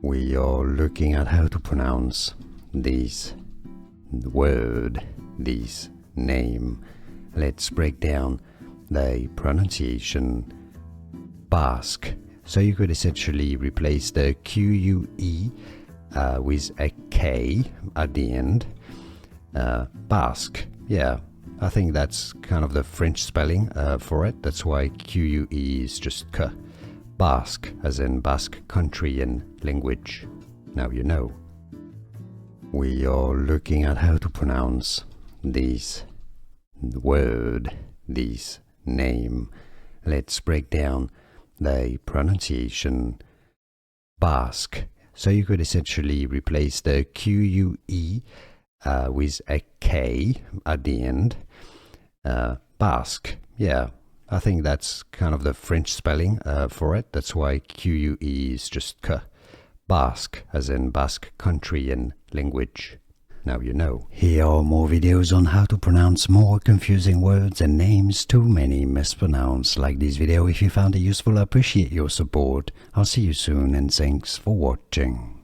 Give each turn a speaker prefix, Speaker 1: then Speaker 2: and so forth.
Speaker 1: We are looking at how to pronounce this word, this name. Let's break down the pronunciation. Basque. So you could essentially replace the QUE with a K at the end. Basque. Yeah, I think that's kind of the French spelling for it. That's why QUE is just K. Basque, as in Basque country and language. Now you know. We are looking at how to pronounce this word, this name. Let's break down the pronunciation. Basque. So you could essentially replace the QUE with a K at the end. Basque. Yeah, I think that's kind of the French spelling for it. That's why QUE is just K. Basque, as in Basque country and language. Now you know. Here are more videos on how to pronounce more confusing words and names too many mispronounced. Like this video if you found it useful. I appreciate your support. I'll see you soon and thanks for watching.